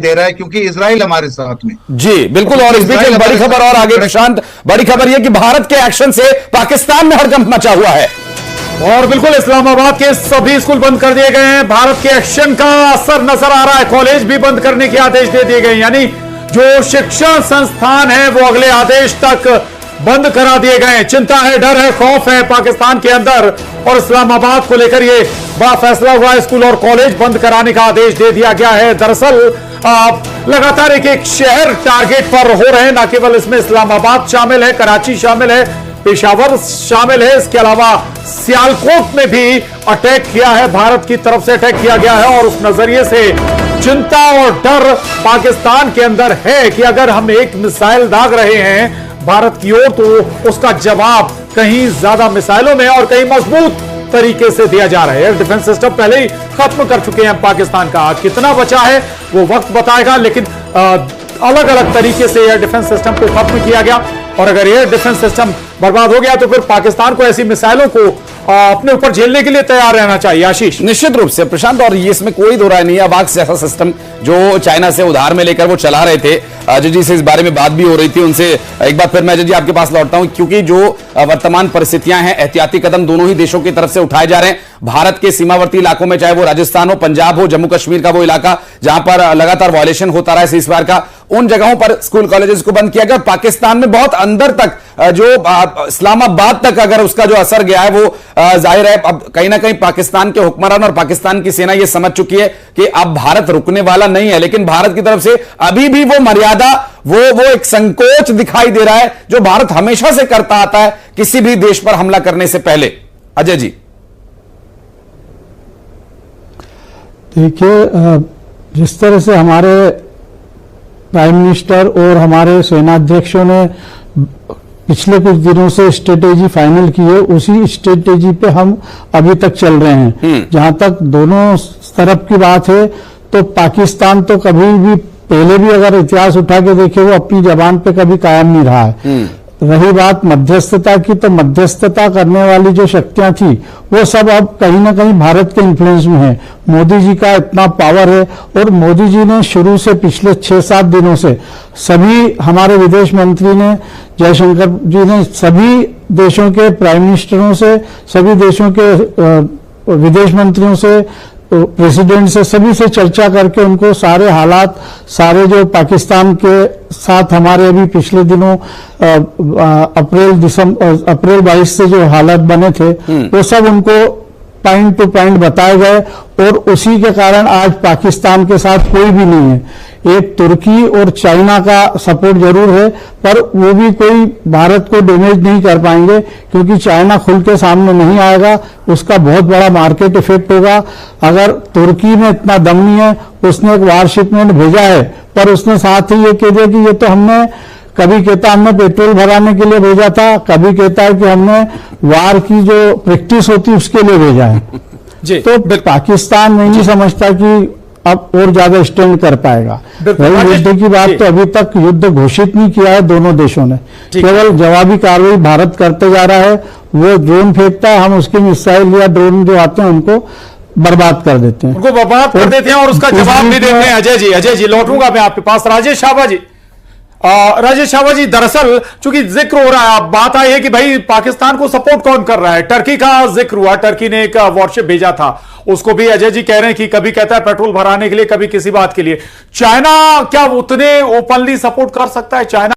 दे रहा है, क्योंकि इजराइल हमारे साथ में। जी बिल्कुल। और इस बीच एक बड़ी खबर और आगे प्रशांत, बड़ी खबर यह कि भारत के एक्शन से पाकिस्तान में हड़कंप मचा हुआ है। और बिल्कुल इस्लामाबाद के सभी स्कूल बंद कर दिए गए हैं। भारत के एक्शन का असर नजर आ रहा है। कॉलेज भी बंद करने के आदेश दे दिए गए, यानी जो शिक्षण संस्थान है वो अगले आदेश तक बंद करा दिए गए। चिंता है, डर है, खौफ है पाकिस्तान के अंदर, और इस्लामाबाद को लेकर यह बड़ा फैसला हुआ। स्कूल और कॉलेज बंद कराने का आदेश दे दिया गया है। दरअसल लगातार एक शहर टारगेट पर हो रहे हैं। न केवल इसमें इस्लामाबाद शामिल है, कराची शामिल है, पेशावर शामिल है, इसके अलावा सियालकोट में भी अटैक किया है, भारत की तरफ से अटैक किया गया है। और उस नजरिए से चिंता और डर पाकिस्तान के अंदर है कि अगर हम एक मिसाइल दाग रहे हैं भारत की ओर, तो उसका जवाब कहीं ज्यादा मिसाइलों में और कहीं मजबूत तरीके से दिया जा रहा है। एयर डिफेंस सिस्टम पहले ही खत्म कर चुके हैं पाकिस्तान का। कितना बचा है वो वक्त बताएगा, लेकिन अलग अलग तरीके से एयर डिफेंस सिस्टम को खत्म किया गया। और अगर एयर डिफेंस सिस्टम बर्बाद हो गया तो फिर पाकिस्तान को ऐसी मिसाइलों को अपने ऊपर झेलने के लिए तैयार रहना चाहिए। आशीष, निश्चित रूप से प्रशांत, और ये इसमें कोई दो राय नहीं है। अबाक्स जैसा सिस्टम जो चाइना से उधार में लेकर वो चला रहे थे, अजय जी से इस बारे में बात भी हो रही थी उनसे। एक बार फिर मैं अजय जी आपके पास लौटता हूं, क्योंकि जो वर्तमान परिस्थितियां हैं, एहतियाती कदम दोनों ही देशों की तरफ से उठाए जा रहे हैं। भारत के सीमावर्ती इलाकों में, चाहे वो राजस्थान हो, पंजाब हो, जम्मू कश्मीर का वो इलाका जहां पर लगातार वायलेशन होता रहा है सीज़फायर का, उन जगहों पर स्कूल कॉलेजेस को बंद किया गया। पाकिस्तान में बहुत अंदर तक, जो इस्लामाबाद तक अगर उसका जो असर गया है वो जाहिर है अब कहीं ना कहीं पाकिस्तान के हुक्मरान और पाकिस्तान की सेना ये समझ चुकी है कि अब भारत रुकने वाला नहीं है। लेकिन भारत की तरफ से अभी भी वो मर्यादा, वो एक संकोच दिखाई दे रहा है जो भारत हमेशा से करता आता है किसी भी देश पर हमला करने से पहले। अजय जी, देखिए, जिस तरह से हमारे प्राइम मिनिस्टर और हमारे सेनाध्यक्षों ने पिछले कुछ दिनों से स्ट्रेटेजी फाइनल की है, उसी स्ट्रेटेजी पे हम अभी तक चल रहे हैं। जहां तक दोनों तरफ की बात है, तो पाकिस्तान तो कभी भी, पहले भी अगर इतिहास उठा के देखे, वो अपनी जबान पे कभी कायम नहीं रहा है। रही बात मध्यस्थता की, तो मध्यस्थता करने वाली जो शक्तियां थी वो सब अब कहीं ना कहीं भारत के इन्फ्लुएंस में है। मोदी जी का इतना पावर है, और मोदी जी ने शुरू से पिछले 6-7 दिनों से सभी, हमारे विदेश मंत्री ने, जयशंकर जी ने, सभी देशों के प्राइम मिनिस्टरों से, सभी देशों के विदेश मंत्रियों से, प्रेसिडेंट से, सभी से चर्चा करके उनको सारे हालात, सारे जो पाकिस्तान के साथ हमारे अभी पिछले दिनों अप्रैल 22 से जो हालात बने थे वो सब उनको पॉइंट टू पॉइंट बताए गए। और उसी के कारण आज पाकिस्तान के साथ कोई भी नहीं है। एक तुर्की और चाइना का सपोर्ट जरूर है, पर वो भी कोई भारत को डैमेज नहीं कर पाएंगे, क्योंकि चाइना खुल के सामने नहीं आएगा। उसका बहुत बड़ा मार्केट इफेक्ट होगा। अगर तुर्की में इतना दम नहीं है, उसने एक वार शिपमेंट भेजा है, पर उसने साथ ही ये कह दिया कि ये तो हमने, कभी कहता हमने पेट्रोल भराने के लिए भेजा था, कभी कहता है कि हमने वार की जो प्रैक्टिस होती उसके लिए भेजा है। जी, तो पाकिस्तान नहीं समझता कि अब और ज्यादा स्टैंड कर पाएगा। रही युद्ध की बात, तो अभी तक युद्ध घोषित नहीं किया है दोनों देशों ने, केवल जवाबी कार्रवाई भारत करते जा रहा है। वो ड्रोन फेंकता है, हम उसके मिसाइल या ड्रोन जो आते हैं उनको बर्बाद कर देते हैं, उनको बर्बाद कर देते हैं और उसका जवाब भी देते हैं। अजय जी लौटूंगा मैं आपके पास। राजेश शाबा जी, दरअसल चूंकि जिक्र हो रहा है, बात आई है कि भाई पाकिस्तान को सपोर्ट कौन कर रहा है। टर्की का जिक्र हुआ, टर्की ने एक वॉरशिप भेजा था, उसको भी अजय जी कह रहे हैं कि कभी कहता है पेट्रोल भराने के लिए, कभी किसी बात के लिए। चाइना क्या उतने ओपनली सपोर्ट कर सकता है? चाइना